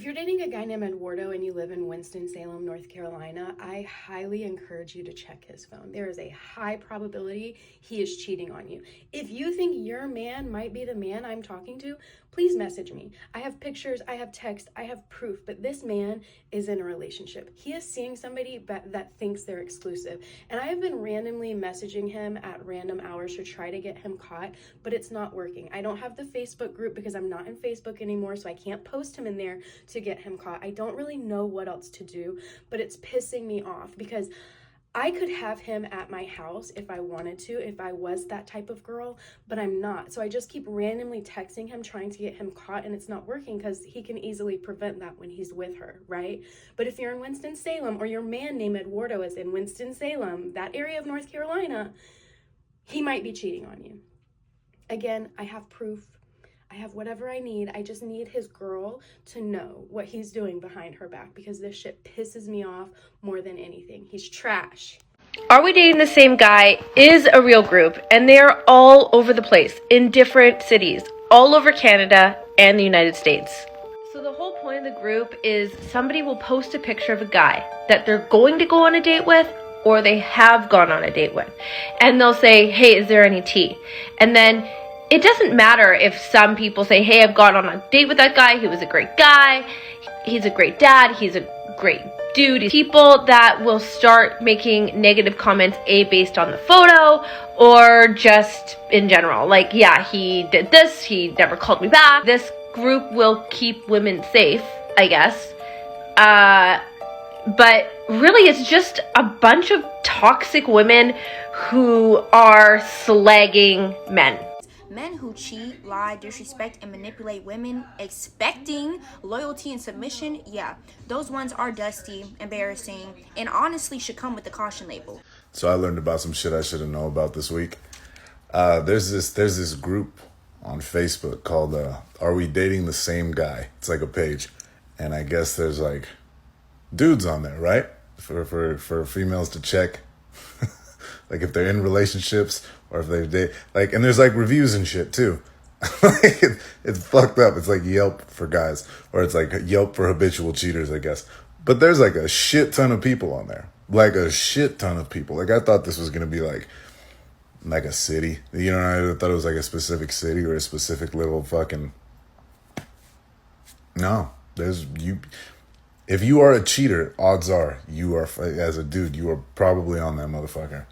you're dating a guy named Eduardo and you live in Winston-Salem, North Carolina, I highly encourage you to check his phone. There is a high probability he is cheating on you. If you think your man might be the man I'm talking to, please message me. I have pictures, I have text, I have proof, but this man is in a relationship. He is seeing somebody that thinks they're exclusive. And I have been randomly messaging him at random hours to try to get him caught, but it's not working. I don't have the Facebook group because I'm not in Facebook anymore, so I can't post him in there to get him caught. I don't really know what else to do, but it's pissing me off because I could have him at my house if I wanted to, if I was that type of girl, but I'm not. So I just keep randomly texting him, trying to get him caught, and it's not working because he can easily prevent that when he's with her, right? But if you're in Winston-Salem, or your man named Eduardo is in Winston-Salem, that area of North Carolina, he might be cheating on you. Again, I have proof. I have whatever I need. I just need his girl to know what he's doing behind her back because this shit pisses me off more than anything. He's trash. Are We Dating the Same Guy is a real group, and they're all over the place in different cities, all over Canada and the United States. So the whole point of the group is somebody will post a picture of a guy that they're going to go on a date with or they have gone on a date with. And they'll say, hey, is there any tea? And then it doesn't matter if some people say, hey, I've gone on a date with that guy. He was a great guy. He's a great dad. He's a great dude. People that will start making negative comments, based on the photo or just in general. Like, yeah, he did this. He never called me back. This group will keep women safe, I guess. But really, it's just a bunch of toxic women who are slagging men. Men who cheat, lie, disrespect, and manipulate women, expecting loyalty and submission, yeah, those ones are dusty, embarrassing, and honestly should come with the caution label. So I learned about some shit I should have known about this week. There's this group on Facebook called Are We Dating the Same Guy? It's like a page. And I guess there's like dudes on there, right? For females to check. Like if they're in relationships or if they date, like, and there's like reviews and shit too. Like it's fucked up. It's like Yelp for guys, or it's like Yelp for habitual cheaters, I guess. But there's like a shit ton of people on there, like a shit ton of people. Like I thought this was gonna be like a city, you know. I thought it was like a specific city or a specific little fucking. No, there's you. If you are a cheater, odds are you are, as a dude, you are probably on that motherfucker.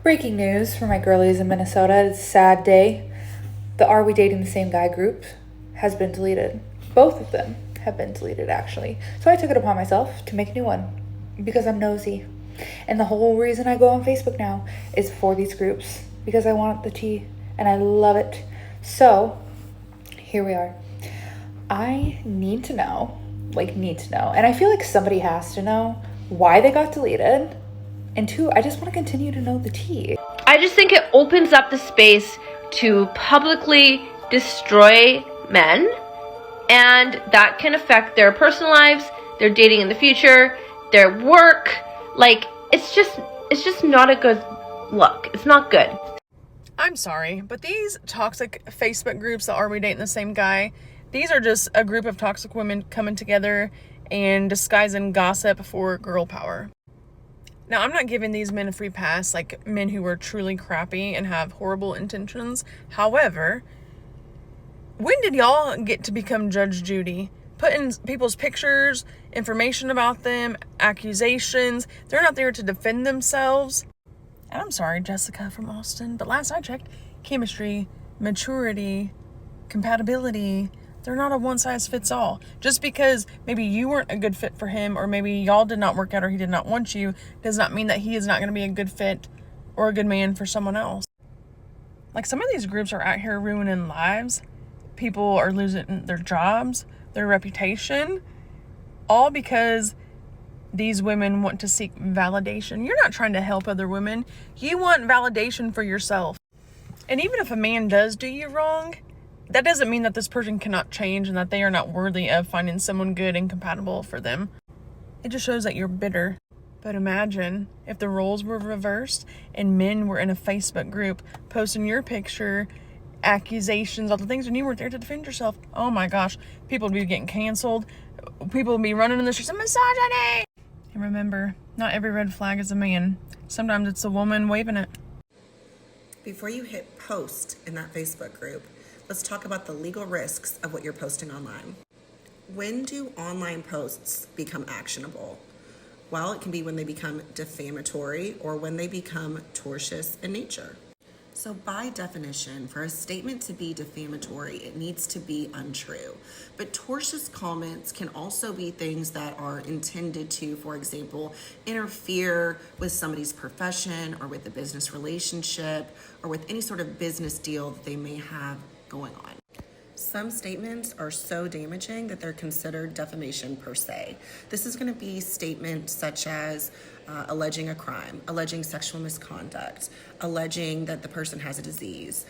Breaking news for my girlies in Minnesota. It's a sad day. The Are We Dating the Same Guy group has been deleted. Both of them have been deleted, actually. So I took it upon myself to make a new one because I'm nosy. And the whole reason I go on Facebook now is for these groups because I want the tea and I love it. So here we are. I need to know. And I feel like somebody has to know why they got deleted. And two, I just want to continue to know the tea. I just think it opens up the space to publicly destroy men, and that can affect their personal lives, their dating in the future, their work. Like, it's just not a good look. It's not good. I'm sorry, but these toxic Facebook groups that Are We Dating the Same Guy, these are just a group of toxic women coming together and disguising gossip for girl power. Now, I'm not giving these men a free pass, like men who are truly crappy and have horrible intentions. However, when did y'all get to become Judge Judy? Putting people's pictures, information about them, accusations. They're not there to defend themselves. And I'm sorry, Jessica from Austin, but last I checked, chemistry, maturity, compatibility, they're not a one-size-fits-all. Just because maybe you weren't a good fit for him, or maybe y'all did not work out, or he did not want you, does not mean that he is not going to be a good fit or a good man for someone else. Like, some of these groups are out here ruining lives. People are losing their jobs, their reputation, all because these women want to seek validation. You're not trying to help other women. You want validation for yourself. And even if a man does do you wrong, that doesn't mean that this person cannot change and that they are not worthy of finding someone good and compatible for them. It just shows that you're bitter. But imagine if the roles were reversed and men were in a Facebook group posting your picture accusations, all the things when you weren't there to defend yourself. Oh my gosh, people would be getting canceled. People would be running in the streets of misogyny. And remember, not every red flag is a man. Sometimes it's a woman waving it. Before you hit post in that Facebook group, let's talk about the legal risks of what you're posting online. When do online posts become actionable? Well, it can be when they become defamatory or when they become tortious in nature. So by definition, for a statement to be defamatory, it needs to be untrue. But tortious comments can also be things that are intended to, for example, interfere with somebody's profession or with the business relationship or with any sort of business deal that they may have going on. Some statements are so damaging that they're considered defamation per se. This is going to be statements such as alleging a crime, alleging sexual misconduct, alleging that the person has a disease,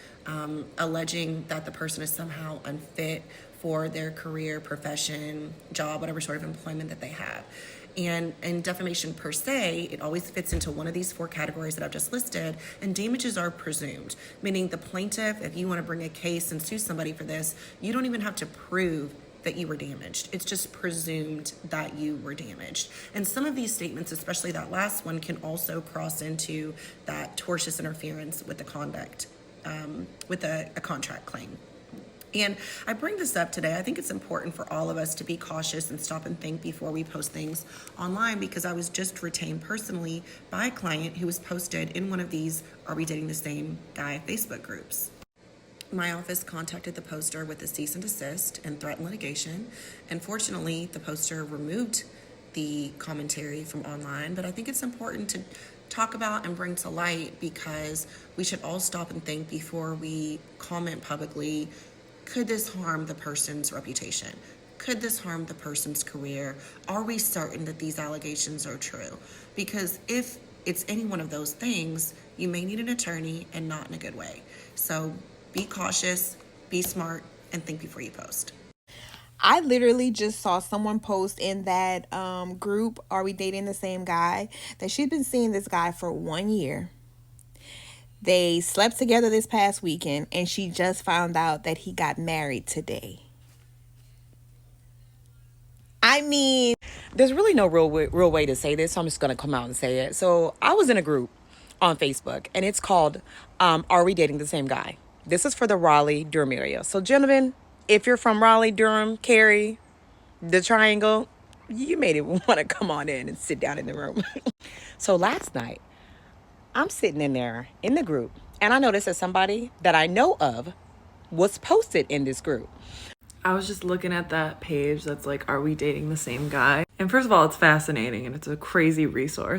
alleging that the person is somehow unfit for their career, profession, job, whatever sort of employment that they have. And defamation per se, it always fits into one of these four categories that I've just listed, and damages are presumed, meaning the plaintiff, if you want to bring a case and sue somebody for this, you don't even have to prove that you were damaged. It's just presumed that you were damaged. And some of these statements, especially that last one, can also cross into that tortious interference with the conduct, with a contract claim. And I bring this up today. I think it's important for all of us to be cautious and stop and think before we post things online, because I was just retained personally by a client who was posted in one of these "Are We Dating the Same Guy" Facebook groups. My office contacted the poster with a cease and desist and threatened litigation. And fortunately, the poster removed the commentary from online, but I think it's important to talk about and bring to light, because we should all stop and think before we comment publicly. Could this harm the person's reputation? Could this harm the person's career? Are we certain that these allegations are true? Because if it's any one of those things, you may need an attorney, and not in a good way. So be cautious, be smart, and think before you post. I literally just saw someone post in that group, Are We Dating the Same Guy, that she'd been seeing this guy for 1 year. They slept together this past weekend, and she just found out that he got married today. I mean, there's really no real way to say this, so I'm just going to come out and say it. So I was in a group on Facebook, and it's called Are We Dating the Same Guy? This is for the Raleigh-Durham area. So gentlemen, if you're from Raleigh, Durham, Cary, the Triangle, you made it want to come on in and sit down in the room. So last night, I'm sitting in there in the group, and I noticed that somebody that I know of was posted in this group. I was just looking at that page that's like, Are We Dating the Same Guy? And first of all, it's fascinating and it's a crazy resource.